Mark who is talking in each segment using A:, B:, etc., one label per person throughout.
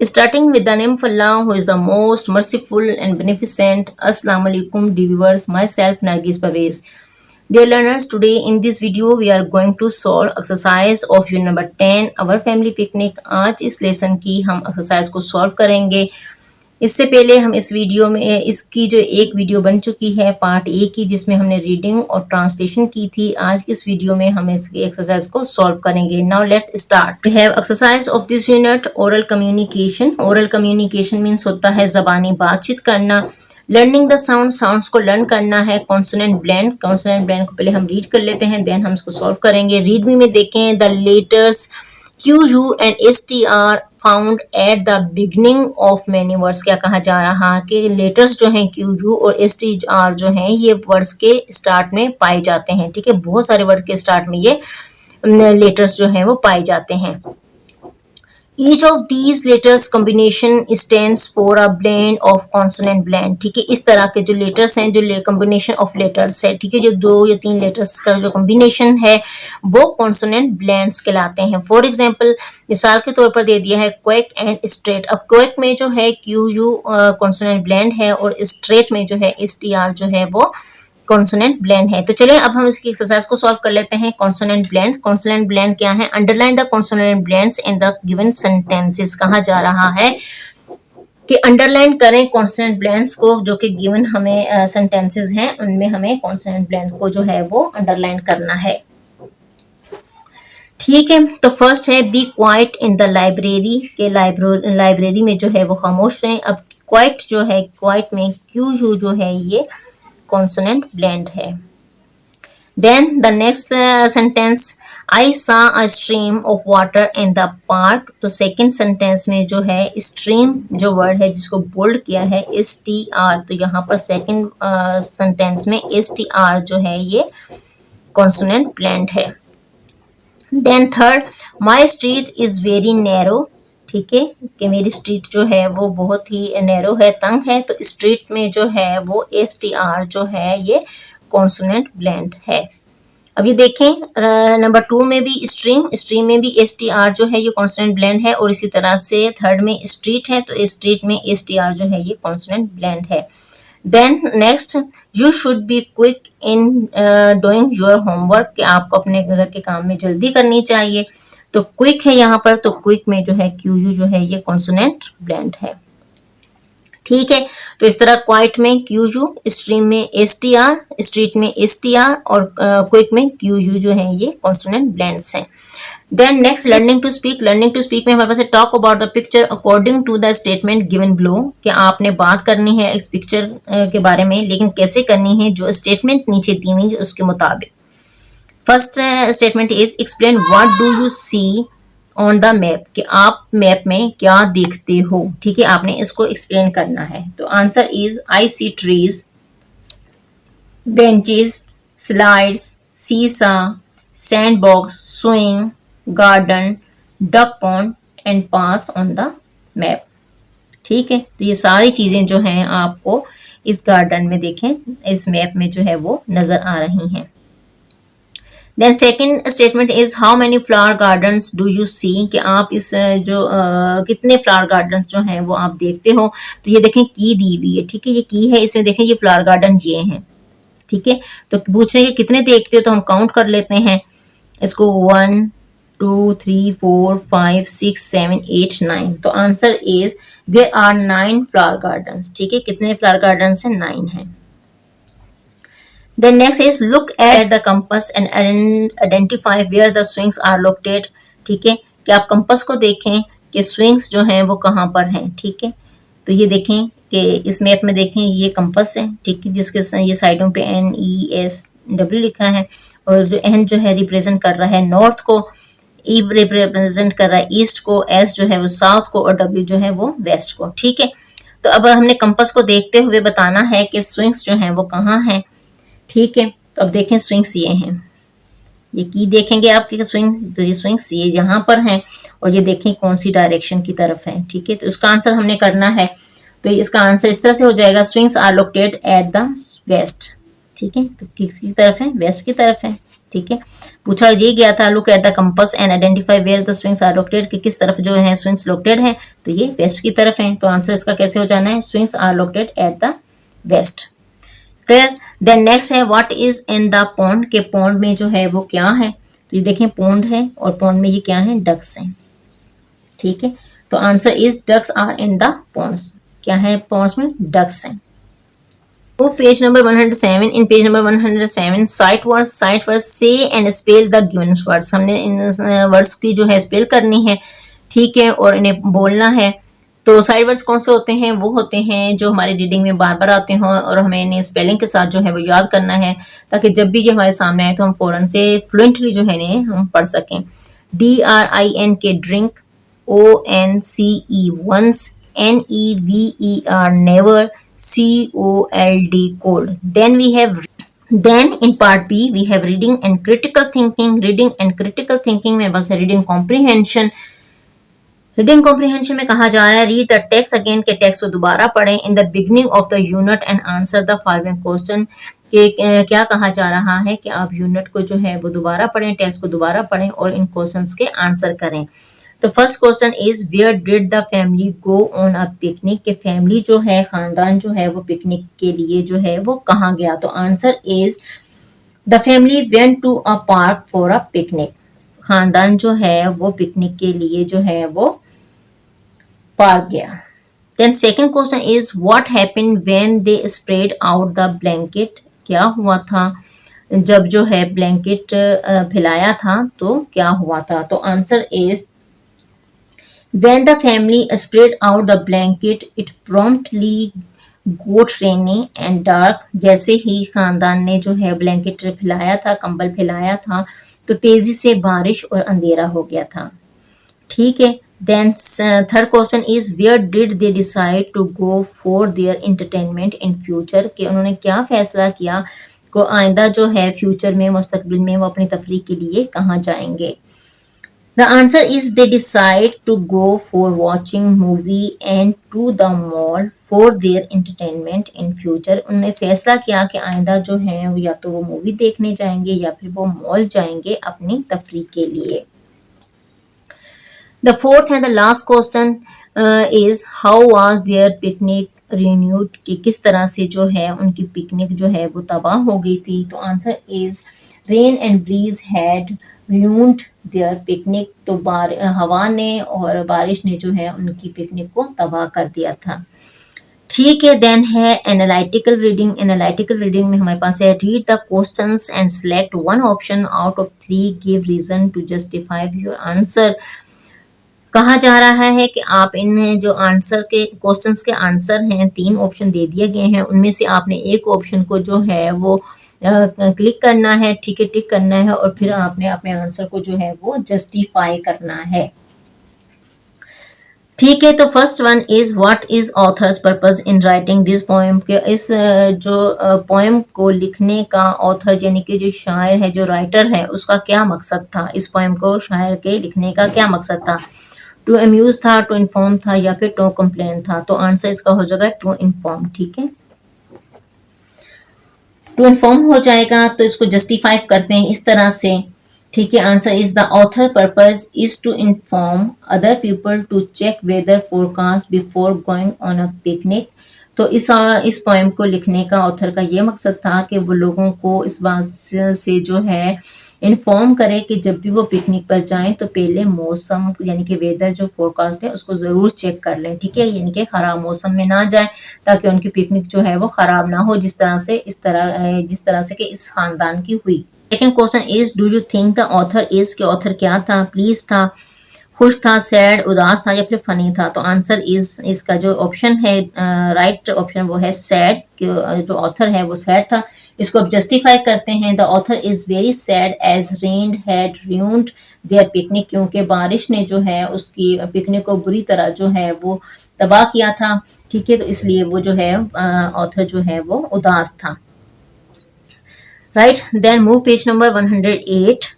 A: Starting with the name of Allah, who is the most merciful and beneficent. Assalamu alaikum, dear viewers. Myself, Nargis Parvez. Dear learners, today in this video we are going to solve exercise of unit number 10, our family picnic. आज इस lesson की हम exercise को solve करेंगे. इससे पहले हम इस वीडियो में इसकी जो एक वीडियो बन चुकी है पार्ट ए की, जिसमें हमने रीडिंग और ट्रांसलेशन की थी. आज की इस वीडियो में हम इसकी एक्सरसाइज को सॉल्व करेंगे. Now let's start. We have exercise of this unit oral communication. Oral communication means होता है जबानी बातचीत करना. लर्निंग द साउंड, साउंड्स को लर्न करना है. कॉन्सोनेंट ब्लेंड, कॉन्सोनेंट ब्लेंड को पहले हम रीड कर लेते हैं, देन हम इसको सॉल्व करेंगे. रीड मी में देखें the letters QU and STR found at the beginning of many words. क्या कहा जा रहा है कि लेटर्स जो हैं QU और STR जो हैं ये वर्ड्स के स्टार्ट में पाए जाते हैं. ठीक है, बहुत सारे वर्ड के स्टार्ट में ये लेटर्स जो हैं वो पाए जाते हैं. Each of these letters combination stands for a blend of consonant blend. ठीक है, इस तरह के जो लेटर्स हैं, जो combination of letters है, ठीक है, जो दो या तीन लेटर्स का जो combination है वो consonant blends कहलाते हैं. फॉर एग्जाम्पल मिसाल के तौर पर दे दिया है क्वेक एंड स्ट्रेट. अब क्वेक में जो है QU consonant blend है और स्ट्रेट में जो है STR जो है वो कॉन्सोनेंट ब्लेंड है. तो चलिए अब हम इसकी एक्सरसाइज को सॉल्व कर लेते हैं. Consonant blend. कॉन्सोनेंट ब्लेंड क्या है? Underline the consonant blends in the given sentences. कहा जा रहा है कि अंडरलाइन करें कॉन्सोनेंट ब्लेंड्स को, जो कि गिवन हमें सेंटेंसेस हैं उनमें हमें कॉन्सोनेंट ब्लेंड को जो है वो अंडरलाइन करना है. ठीक है, तो फर्स्ट है be quiet in the library. के लाइब्रेरी में जो है वो खामोश रहें. अब क्वाइट जो है, क्वाइट में QU जो है ये consonant blend है. Then the next sentence, I saw a stream of water in the park. तो second sentence में जो है stream जो word है जिसको bold किया है STR, तो यहाँ पर second sentence में STR जो है ये consonant blend है. Then third, my street is very narrow. ठीक है, कि मेरी स्ट्रीट जो है वो बहुत ही नैरो है, तंग है. तो स्ट्रीट में जो है वो STR जो है ये कॉन्सोनेंट ब्लेंड है. अब ये देखें नंबर 2 में भी स्ट्रीम, स्ट्रीम में भी STR जो है ये कॉन्सोनेंट ब्लेंड है. और इसी तरह से थर्ड में स्ट्रीट है, तो स्ट्रीट में STR जो है ये कॉन्सोनेंट ब्लेंड है. Then next, you should be quick in doing your homework. कि आपको अपने घर के काम में जल्दी करनी चाहिए. तो क्विक है यहाँ पर, तो क्विक में जो है QU जो है ये कॉन्सोनेंट ब्लेंड है. ठीक है, तो इस तरह क्वाइट में QU, स्ट्रीम में STR, स्ट्रीट में STR और क्विक में QU जो है ये कॉन्सोनेंट ब्लेंड्स हैं. Then next, learning to speak. Learning to speak में हमारे पास talk about the picture according to the statement given below. कि आपने बात करनी है इस पिक्चर के बारे में, लेकिन कैसे करनी है, जो स्टेटमेंट नीचे दी हुई है उसके मुताबिक. First statement is explain what do you see on the map. कि आप मैप में क्या देखते हो. ठीक है, आपने इसको एक्सप्लेन करना है. तो answer is I see trees, benches, slides, seesaw, sand box, swing, garden, duck pond and paths on the map. ठीक है, तो ये सारी चीजें जो हैं आपको इस गार्डन में देखें, इस मैप में जो है वो नजर आ रही हैं. Then second statement is how many flower gardens do you see. कि आप इस जो कितने फ्लावर गार्डन्स जो हैं वो आप देखते हो. तो ये देखें की दी हुई है. ठीक है, ये की है, इसमें देखें ये फ्लावर गार्डन ये हैं. ठीक है, तो पूछ रहे हैं कि कितने देखते हो, तो हम काउंट कर लेते हैं इसको 1 2 3 4 5 6 7 8 9. तो answer is there are 9 flower gardens. ठीक है, कितने फ्लावर गार्डन्स हैं? 9 हैं. Then next is look at the compass and identify where the swings are located. ठीक है, कि आप कंपास को देखें कि स्विंग्स जो हैं वो कहाँ पर हैं. ठीक है, तो ये देखें कि इस मैप में देखें ये कंपास है. ठीक है, जिसके ये साइडों पे NESW लिखा है. और जो N जो है रिप्रेजेंट कर रहा है नॉर्थ को, E रिप्रेजेंट कर रहा है ईस्ट को, S जो है वो साउथ को और W जो है वो वेस्ट को. ठीक है, तो अब हमने कंपास को देखते हुए बताना है कि स्विंग्स जो हैं वो कहाँ हैं. ठीक है, तो अब देखें स्विंग्स ये हैं. ये की देखेंगे आपके स्विंग, तो ये स्विंग्स ये यहाँ पर हैं और ये देखें कौन सी डायरेक्शन की तरफ है. ठीक है, तो इसका आंसर हमने करना है. तो इसका आंसर इस तरह से हो जाएगा, swings are located at the west. ठीक है, तो किसकी तरफ है? वेस्ट की तरफ है. ठीक है, पूछा ये गया था look at the compass and identify where the swings are located, कि किस तरफ जो है स्विंग्स लोकेटेड हैं, तो ये वेस्ट की तरफ हैं। तो आंसर इसका कैसे हो जाना है, swings are located at the west. Clear. Then next है what is in the pond, के पॉन्ड में जो है वो क्या है, तो ये देखें पॉन्ड है और पॉन्ड में ये क्या है, डक्स हैं। ठीक है, तो answer is ducks are in the ponds, क्या है पॉन्ड्स में डक्स हैं। तो पेज नंबर 107, इन पेज नंबर 107 साइट वर्ड्स से and spell the given words, हमने इन वर्ड्स की जो है स्पेल करनी है, ठीक है, और इन्हें बोलना है। तो साइड वर्ड्स कौन से होते हैं, वो होते हैं जो हमारी रीडिंग में बार बार आते हों और हमें इन्हें स्पेलिंग के साथ जो है वो याद करना है, ताकि जब भी ये हमारे सामने आए तो हम फौरन से फ्लुएंटली जो है इन्हें हम पढ़ सकें। DRINK drink, ONCE once, NEVER never, COLD cold. Then in part B we have reading and critical thinking. Reading and critical thinking में बस है reading comprehension. रीडिंग कॉम्प्रिहेंशन में कहा जा रहा है रीड द टेक्स्ट अगेन, के टेक्स्ट को दोबारा पढ़ें in the beginning of the unit and answer the following question, के क्या कहा जा रहा है कि आप यूनिट को जो है वो दोबारा पढ़ें, टेक्स्ट को दोबारा पढ़ें और इन क्वेश्चंस के आंसर करें। तो first question is where did the family go on a picnic, के फैमिली जो है खानदान जो है वो पिकनिक के लिए जो है वो कहाँ गया, तो answer is the family went to a park for a picnic, खानदान जो है वो पिकनिक के लिए जो है वो पार्क गया। Then second question is what happened when they spread out the blanket, क्या हुआ था जब जो है ब्लैंकेट फैलाया था तो क्या हुआ था, तो answer is when the family spread out the blanket it promptly got rainy and dark, जैसे ही खानदान ने जो है ब्लैंकेट फैलाया था, कंबल फैलाया था, तो तेजी से बारिश और अंधेरा हो गया था। ठीक है, then third question is where did they decide to go for their entertainment in future, कि उन्होंने क्या फैसला किया को आइंदा जो है फ्यूचर में मुस्तकबिल में वो अपनी तफरीह के लिए कहाँ जाएंगे। The answer is they decide to go for watching movie and to the mall for their entertainment in future, उन्होंने फैसला किया कि आइंदा जो है या तो वो मूवी देखने जाएंगे या फिर वो मॉल जाएंगे अपनी तफरीह के लिए। The fourth and the last question is how was their picnic ruined, कि किस तरह से जो है उनकी पिकनिक जो है वो तबाह हो गई थी, तो answer is rain and breeze had ruined their picnic, तो हवा ने और बारिश ने जो है उनकी पिकनिक को तबाह कर दिया था। ठीक है, देन है एनालिटिकल रीडिंग। एनालिटिकल रीडिंग में हमारे पास है read the questions and select one option out of 3, give reason to justify your answer. कहा जा रहा है कि आप इन जो आंसर के क्वेश्चंस के आंसर हैं 3 ऑप्शन दे दिए गए हैं, उनमें से आपने एक ऑप्शन को जो है वो क्लिक करना है, ठीक है, टिक करना है और फिर आपने अपने आंसर को जो है वो जस्टिफाई करना है। ठीक है, तो first one is what is authors purpose in writing this poem, के इस जो पोएम को लिखने का ऑथर यानी कि जो शायर है, जो राइटर है, उसका क्या मकसद था, इस पोएम को शायर के लिखने का क्या मकसद था। टू अम्यूज था, टू इन्फॉर्म था या फिर टू कंप्लेन था, तो आंसर इसका हो जाएगा टू इन्फॉर्म। ठीक है, टू इन्फॉर्म हो जाएगा, तो इसको जस्टिफाई करते हैं इस तरह से। ठीक है, answer is the author purpose is to inform other people to check weather forecast before going on a picnic, तो इस पोएम को लिखने का ऑथर का ये मकसद था कि वो लोगों को इस बात से जो है इन्फॉर्म करे कि जब भी वो पिकनिक पर जाएं तो पहले मौसम यानी कि वेदर जो फोरकास्ट है उसको ज़रूर चेक कर लें। ठीक है, यानी कि ख़राब मौसम में ना जाएं ताकि उनकी पिकनिक जो है वो ख़राब ना हो, जिस तरह से कि इस खानदान की हुई। Second question is do you think the author is, के ऑथर क्या था, प्लीज था, खुश था, सैड उदास था या फिर फनी था, तो आंसर इज इसका जो ऑप्शन है राइट ऑप्शन वो है सैड, जो ऑथर है वो सैड था। इसको अब जस्टिफाई करते हैं। The author is very sad as rain had ruined their picnic, क्योंकि बारिश ने जो है उसकी पिकनिक को बुरी तरह जो है वो तबाह किया था। ठीक है, तो इसलिए वो जो है ऑथर जो है वो उदास था। Right, then move page number 108।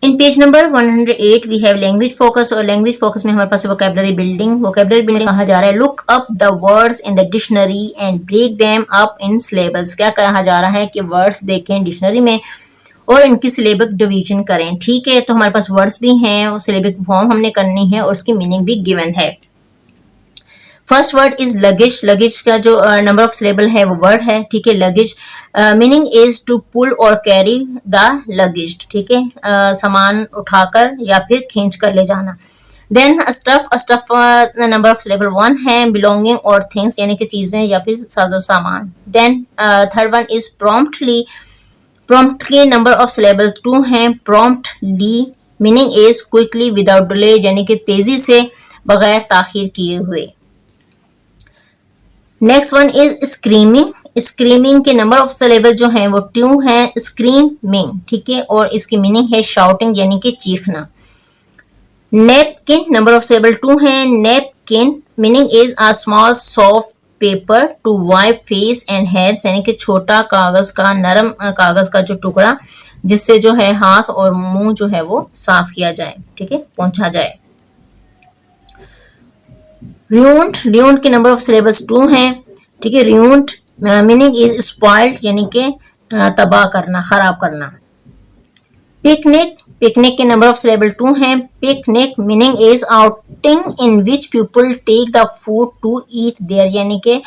A: In page number 108 we have language focus, और लैंग्वेज फोकस में हमारे पास वोकैबुलरी बिल्डिंग। वोकैबुलरी बिल्डिंग कहा जा रहा है look up the words in the dictionary and break them up in syllables. क्या कहा जा रहा है कि वर्ड्स देखें डिक्शनरी में और इनकी सिलेबिक डिवीजन करें। ठीक है, तो हमारे पास वर्ड्स भी हैं और सिलेबिक फॉर्म हमने करनी है और उसकी मीनिंग भी गिवन है। First word is luggage. Luggage का जो नंबर ऑफ सिलेबल है वो वर्ड है। ठीक है, luggage meaning is to pull और कैरी द लगेज। ठीक है, सामान उठाकर या फिर खींच कर ले जाना। Then stuff, stuff number of syllable 1 है। बिलोंगिंग और थिंग्स यानी कि चीजें या फिर साजो सामान। Then third one is promptly. Promptly number of syllable 2 है। Promptly meaning is quickly without delay यानी कि तेजी से बगैर ताखीर किए हुए। Next one is screaming. Screaming के नंबर ऑफ सिलेबल जो है वो 2 है। स्क्रीमिंग, ठीक है, और इसकी मीनिंग है शाउटिंग यानी कि चीखना। नेपकिन नंबर ऑफ सिलेबल 2 है। Napkin meaning is a small soft paper two wipe face and heads यानी कि छोटा कागज का, नरम कागज का जो टुकड़ा जिससे जो है हाथ और मुंह जो है वो साफ किया जाए, ठीक है, पोंछा जाए। ruined, ruined के नंबर ऑफ सिलेबस 2 हैं। ठीक है, ruined मीनिंग इज स्पॉइल्ड यानी कि तबाह करना, खराब करना। पिकनिक, पिकनिक के नंबर ऑफ सिलेबल 2 हैं। Picnic meaning is outing in which people take the food to eat there यानी कि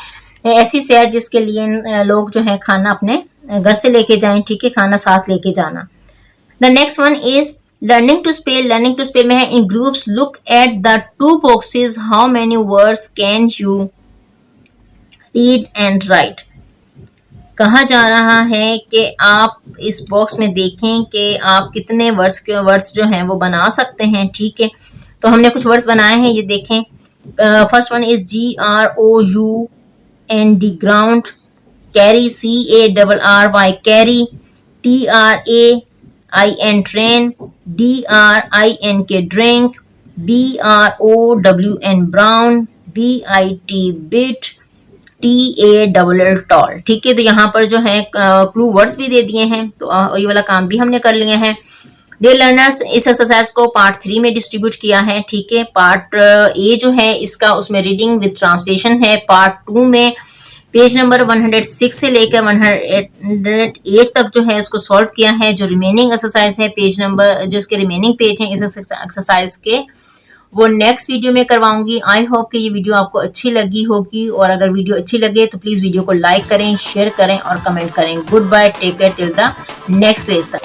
A: ऐसी सैर जिसके लिए लोग जो है खाना अपने घर से लेके जाएं। ठीक है, खाना साथ लेके जाना। The next one is learning to spell. Learning to spell में है in groups look at the 2 boxes how many words can you read and write. कहा जा रहा है कि आप इस बॉक्स में देखें कि आप कितने वर्ड्स जो हैं वो बना सकते हैं। ठीक है, तो हमने कुछ वर्ड्स बनाए हैं, ये देखें। First one is GROUND, ground. Carry, CARRY, carry. TRAIN, train. DRINK, drink. BROWN, brown. BIT, bit. TALL, tall. ठीक है, तो यहाँ पर जो है क्लू वर्ड्स भी दे दिए हैं, तो ये वाला काम भी हमने कर लिया है। डियर लर्नर्स, इस एक्सरसाइज को पार्ट 3 में डिस्ट्रीब्यूट किया है। ठीक है, पार्ट ए जो है इसका उसमें रीडिंग विद ट्रांसलेशन है। पार्ट 2 में पेज नंबर 106 से लेकर 108 तक जो है इसको सॉल्व किया है। जो रिमेनिंग एक्सरसाइज है, पेज नंबर जो इसके रिमेनिंग पेज हैं इस एक्सरसाइज के, वो नेक्स्ट वीडियो में करवाऊंगी। आई होप कि ये वीडियो आपको अच्छी लगी होगी, और अगर वीडियो अच्छी लगे तो प्लीज वीडियो को लाइक करें, शेयर करें और कमेंट करें। Good bye, take care till the next lesson.